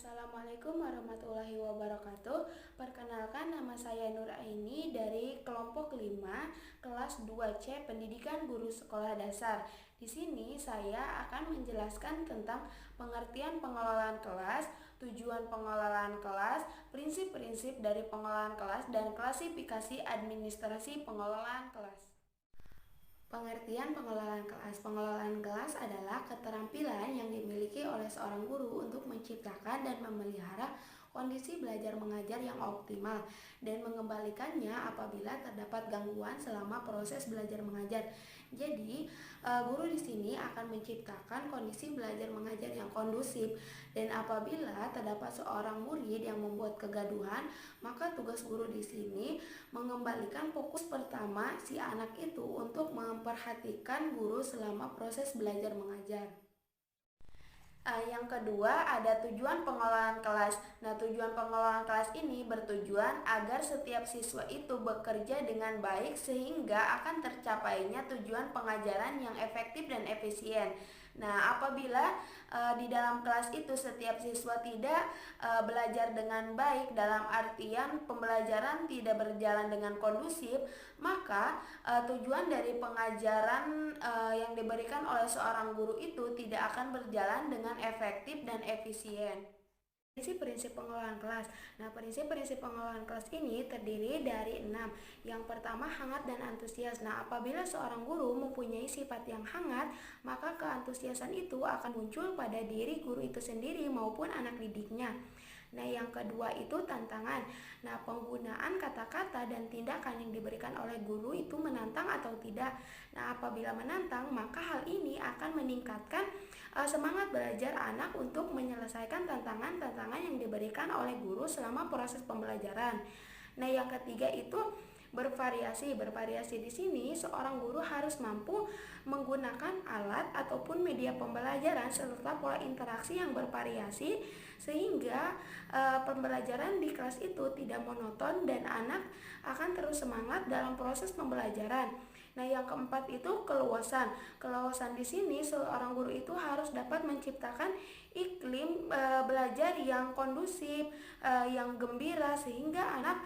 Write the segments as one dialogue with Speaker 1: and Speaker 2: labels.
Speaker 1: Assalamualaikum warahmatullahi wabarakatuh. Perkenalkan, nama saya Nur Aini dari kelompok 5 kelas 2C Pendidikan Guru Sekolah Dasar. Di sini saya akan menjelaskan tentang pengertian pengelolaan kelas, tujuan pengelolaan kelas, prinsip-prinsip dari pengelolaan kelas, dan klasifikasi administrasi pengelolaan kelas. Pengertian pengelolaan kelas. Pengelolaan kelas adalah keterampilan yang dimiliki oleh seorang guru untuk menciptakan dan memelihara kondisi belajar mengajar yang optimal dan mengembalikannya apabila terdapat gangguan selama proses belajar mengajar. Jadi, guru di sini akan menciptakan kondisi belajar mengajar yang kondusif, dan apabila terdapat seorang murid yang membuat kegaduhan, maka tugas guru di sini mengembalikan fokus pertama si anak itu untuk memperhatikan guru selama proses belajar mengajar. Yang kedua, ada tujuan pengelolaan kelas. Nah, tujuan pengelolaan kelas ini bertujuan agar setiap siswa itu bekerja dengan baik sehingga akan tercapainya tujuan pengajaran yang efektif dan efisien. Nah, apabila di dalam kelas itu setiap siswa tidak belajar dengan baik, dalam artian pembelajaran tidak berjalan dengan kondusif, maka tujuan dari pengajaran yang diberikan oleh seorang guru itu tidak akan berjalan dengan efektif dan efisien. Prinsip-prinsip pengelolaan kelas. Nah, prinsip-prinsip pengelolaan kelas ini terdiri dari 6. Yang pertama, hangat dan antusias. Nah, apabila seorang guru mempunyai sifat yang hangat, maka keantusiasan itu akan muncul pada diri guru itu sendiri maupun anak didiknya. Nah, yang kedua itu tantangan. Nah, penggunaan kata-kata dan tindakan yang diberikan oleh guru itu menantang atau tidak. Nah, apabila menantang, maka hal ini akan meningkatkan semangat belajar anak untuk menyelesaikan tantangan-tantangan yang diberikan oleh guru selama proses pembelajaran. Nah, yang ketiga itu bervariasi. Bervariasi di sini seorang guru harus mampu menggunakan alat ataupun media pembelajaran serta pola interaksi yang bervariasi sehingga pembelajaran di kelas itu tidak monoton dan anak akan terus semangat dalam proses pembelajaran. Nah, yang keempat itu keluasan. Keluasan di sini seorang guru itu harus dapat menciptakan iklim belajar yang kondusif, yang gembira sehingga anak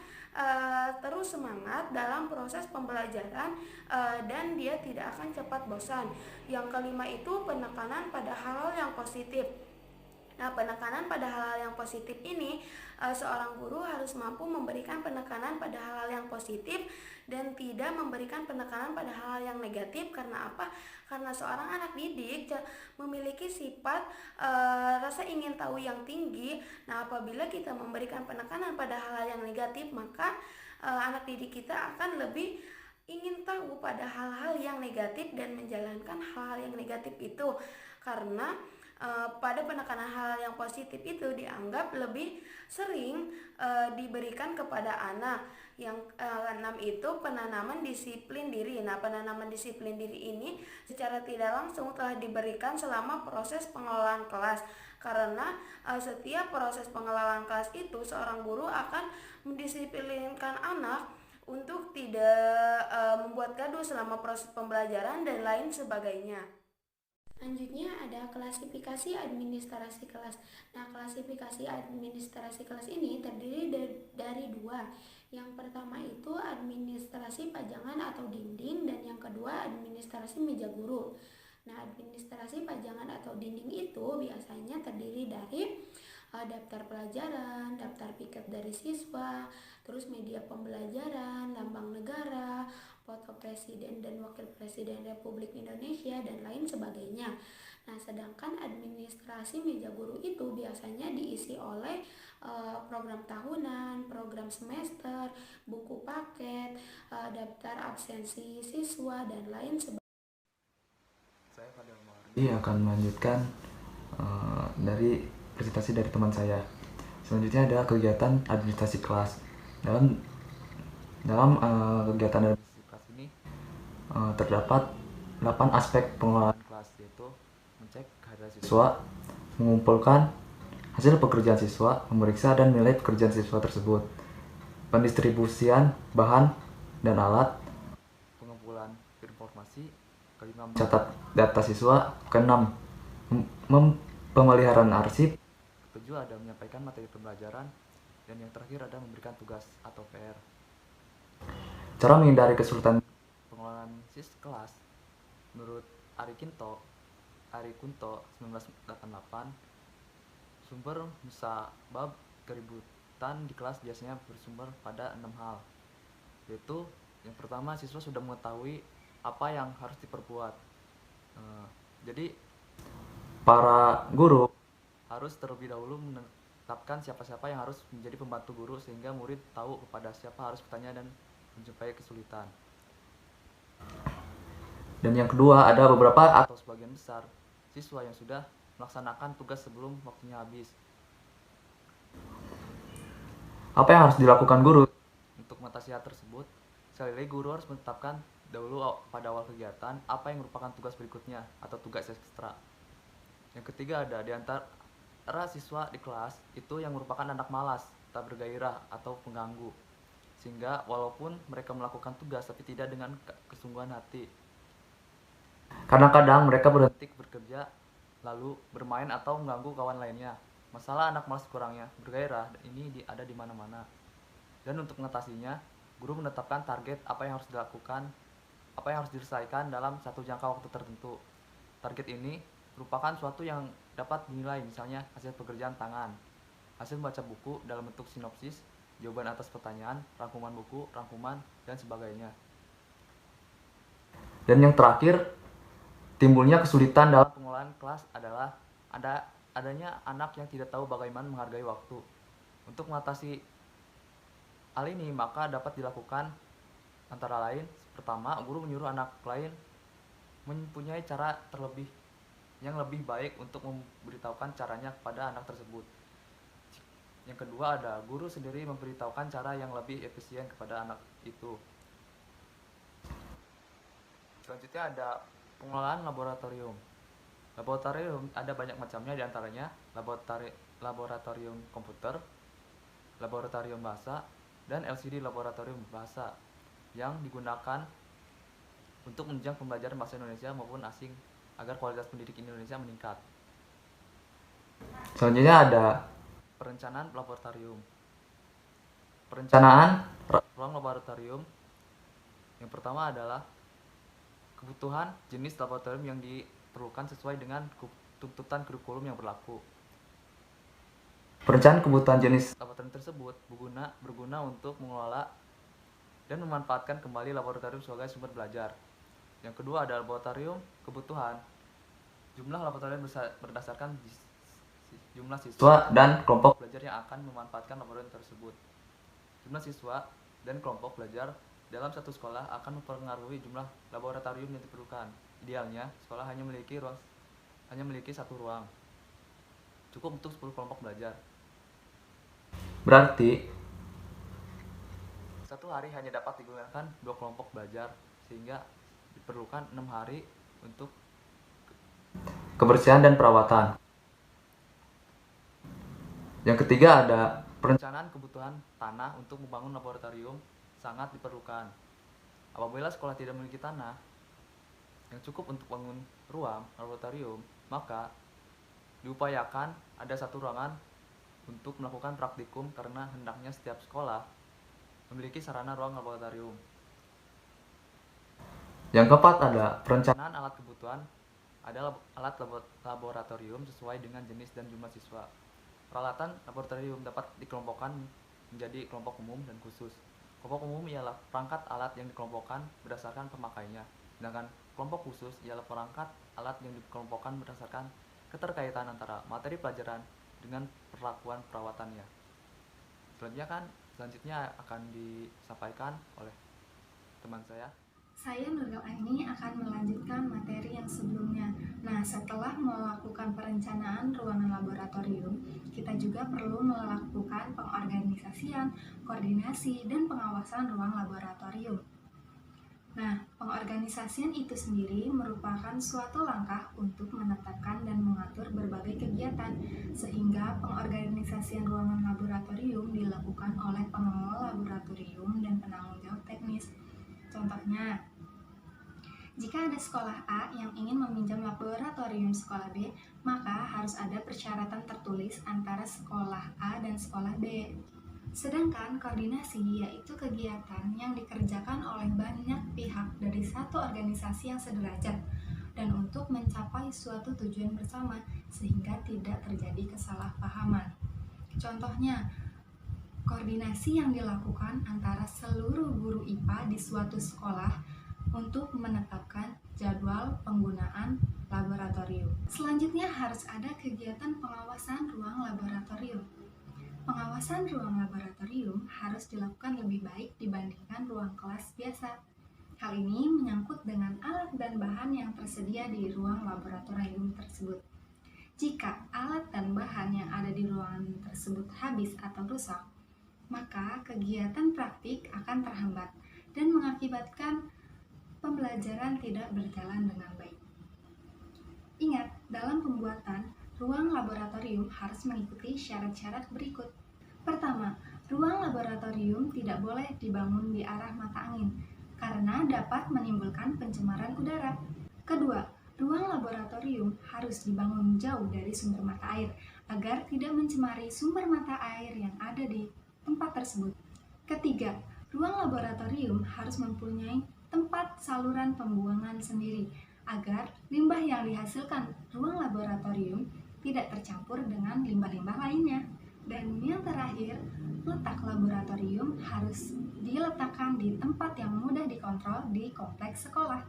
Speaker 1: terus semangat dalam proses pembelajaran dan dia tidak akan cepat bosan. Yang kelima itu penekanan pada hal-hal yang positif. Nah, penekanan pada hal-hal yang positif ini, seorang guru harus mampu memberikan penekanan pada hal-hal yang positif dan tidak memberikan penekanan pada hal-hal yang negatif. Karena apa? Karena seorang anak didik memiliki sifat rasa ingin tahu yang tinggi. Nah, apabila kita memberikan penekanan pada hal-hal yang negatif, maka anak didik kita akan lebih ingin tahu pada hal-hal yang negatif dan menjalankan hal-hal yang negatif itu. Karena pada penekanan hal yang positif itu dianggap lebih sering diberikan kepada anak. Yang keenam itu penanaman disiplin diri. Nah, penanaman disiplin diri ini secara tidak langsung telah diberikan selama proses pengelolaan kelas. Karena setiap proses pengelolaan kelas itu seorang guru akan mendisiplinkan anak untuk tidak membuat gaduh selama proses pembelajaran dan lain sebagainya. Selanjutnya ada klasifikasi administrasi kelas. Nah, klasifikasi administrasi kelas ini terdiri dari dua. Yang pertama itu administrasi pajangan atau dinding, dan yang kedua administrasi meja guru. Nah, administrasi pajangan atau dinding itu biasanya terdiri dari daftar pelajaran, daftar piket dari siswa, terus media pembelajaran, lambang negara, foto presiden dan wakil presiden Republik Indonesia, dan lain sebagainya. Nah, sedangkan administrasi meja guru itu biasanya diisi oleh program tahunan, program semester, buku paket, daftar absensi siswa, dan lain sebagainya.
Speaker 2: Saya Fadil Mawardi akan melanjutkan dari presentasi dari teman saya. Selanjutnya ada kegiatan administrasi kelas. Dalam kegiatan administrasi kelas ini terdapat 8 aspek pengelolaan kelas, yaitu mengecek kehadiran siswa, mengumpulkan hasil pekerjaan siswa, memeriksa dan menilai pekerjaan siswa tersebut, pendistribusian bahan dan alat, pengumpulan informasi, kelima mencatat data siswa, keenam pemeliharaan arsip, ketujuh ketujuh ada menyampaikan materi pembelajaran, dan yang terakhir ada memberikan tugas atau PR. Cara menghindari kesulitan pengelolaan kelas, menurut Ari Kunto 1988, sumber musabab keributan di kelas biasanya bersumber pada 6 hal, yaitu yang pertama, siswa sudah mengetahui apa yang harus diperbuat. Jadi para guru harus terlebih dahulu menetapkan siapa-siapa yang harus menjadi pembantu guru, sehingga murid tahu kepada siapa harus bertanya dan menjumpai kesulitan. Dan yang kedua, ada beberapa atau sebagian besar siswa yang sudah melaksanakan tugas sebelum waktunya habis. Apa yang harus dilakukan guru untuk mengatasi hal tersebut? Sekali lagi, guru harus menetapkan dahulu pada awal kegiatan apa yang merupakan tugas berikutnya atau tugas ekstra. Yang ketiga, ada di antara siswa di kelas itu yang merupakan anak malas, tak bergairah atau pengganggu, sehingga walaupun mereka melakukan tugas tapi tidak dengan kesungguhan hati. Kadang-kadang mereka berhenti bekerja lalu bermain atau mengganggu kawan lainnya. Masalah anak malas kurangnya bergairah ini ada di mana-mana. Dan untuk mengatasinya, guru menetapkan target apa yang harus dilakukan, apa yang harus diselesaikan dalam satu jangka waktu tertentu. Target ini merupakan suatu yang dapat dinilai, misalnya hasil pekerjaan tangan, hasil membaca buku dalam bentuk sinopsis, jawaban atas pertanyaan, rangkuman buku, rangkuman, dan sebagainya. Dan yang terakhir, timbulnya kesulitan dalam pengelolaan kelas adalah adanya anak yang tidak tahu bagaimana menghargai waktu. Untuk mengatasi hal ini, maka dapat dilakukan antara lain, pertama, guru menyuruh anak lain mempunyai cara yang lebih baik untuk memberitahukan caranya kepada anak tersebut. Yang kedua, ada guru sendiri memberitahukan cara yang lebih efisien kepada anak itu. Selanjutnya ada pengelolaan laboratorium. Laboratorium ada banyak macamnya, diantaranya laboratorium komputer, laboratorium bahasa, dan LCD laboratorium bahasa yang digunakan untuk menunjang pembelajaran bahasa Indonesia maupun asing agar kualitas pendidik Indonesia meningkat. Selanjutnya ada perencanaan laboratorium. Perencanaan ruang laboratorium yang pertama adalah kebutuhan jenis laboratorium yang diperlukan sesuai dengan tuntutan kurikulum yang berlaku. Perencanaan kebutuhan jenis laboratorium tersebut berguna untuk mengelola dan memanfaatkan kembali laboratorium sebagai sumber belajar. Yang kedua ada laboratorium kebutuhan. Jumlah laboratorium berdasarkan jumlah siswa dan kelompok belajar yang akan memanfaatkan laboratorium tersebut. Jumlah siswa dan kelompok belajar dalam satu sekolah akan mempengaruhi jumlah laboratorium yang diperlukan. Idealnya, sekolah hanya memiliki satu ruang, cukup untuk 10 kelompok belajar. Berarti satu hari hanya dapat digunakan 2 kelompok belajar, sehingga diperlukan 6 hari untuk kebersihan dan perawatan. Yang ketiga ada perencanaan kebutuhan tanah untuk membangun laboratorium sangat diperlukan. Apabila sekolah tidak memiliki tanah yang cukup untuk bangun ruang laboratorium, maka diupayakan ada satu ruangan untuk melakukan praktikum, karena hendaknya setiap sekolah memiliki sarana ruang laboratorium. Yang keempat ada perencanaan alat kebutuhan. Ada alat laboratorium sesuai dengan jenis dan jumlah siswa. Peralatan laboratorium dapat dikelompokkan menjadi kelompok umum dan khusus. Kelompok umum ialah perangkat alat yang dikelompokkan berdasarkan pemakainya, sedangkan kelompok khusus ialah perangkat alat yang dikelompokkan berdasarkan keterkaitan antara materi pelajaran dengan perlakuan perawatannya. Selanjutnya akan disampaikan oleh teman saya.
Speaker 3: Saya Nurul Aini akan melanjutkan materi yang sebelumnya. Nah, setelah melakukan perencanaan ruangan laboratorium, kita juga perlu melakukan pengorganisasian, koordinasi, dan pengawasan ruang laboratorium. Nah, pengorganisasian itu sendiri merupakan suatu langkah untuk menetapkan dan mengatur berbagai kegiatan, sehingga pengorganisasian ruangan laboratorium dilakukan oleh pengelola laboratorium dan penanggung jawab teknis. Contohnya, Jika ada sekolah A yang ingin meminjam laboratorium sekolah B, maka harus ada persyaratan tertulis antara sekolah A dan sekolah B. Sedangkan koordinasi yaitu kegiatan yang dikerjakan oleh banyak pihak dari satu organisasi yang sederajat dan untuk mencapai suatu tujuan bersama sehingga tidak terjadi kesalahpahaman. Contohnya, koordinasi yang dilakukan antara seluruh guru IPA di suatu sekolah untuk menetapkan jadwal penggunaan laboratorium. Selanjutnya harus ada kegiatan pengawasan ruang laboratorium. Pengawasan ruang laboratorium harus dilakukan lebih baik dibandingkan ruang kelas biasa. Hal ini menyangkut dengan alat dan bahan yang tersedia di ruang laboratorium tersebut. Jika alat dan bahan yang ada di ruangan tersebut habis atau rusak, maka kegiatan praktik akan terhambat dan mengakibatkan pembelajaran tidak berjalan dengan baik. Ingat, dalam pembuatan ruang laboratorium harus mengikuti syarat-syarat berikut. Pertama, ruang laboratorium tidak boleh dibangun di arah mata angin karena dapat menimbulkan pencemaran udara. Kedua, ruang laboratorium harus dibangun jauh dari sumber mata air agar tidak mencemari sumber mata air yang ada di tempat tersebut. Ketiga, ruang laboratorium harus mempunyai tempat saluran pembuangan sendiri agar limbah yang dihasilkan ruang laboratorium tidak tercampur dengan limbah-limbah lainnya. Dan yang terakhir, letak laboratorium harus diletakkan di tempat yang mudah dikontrol di kompleks sekolah.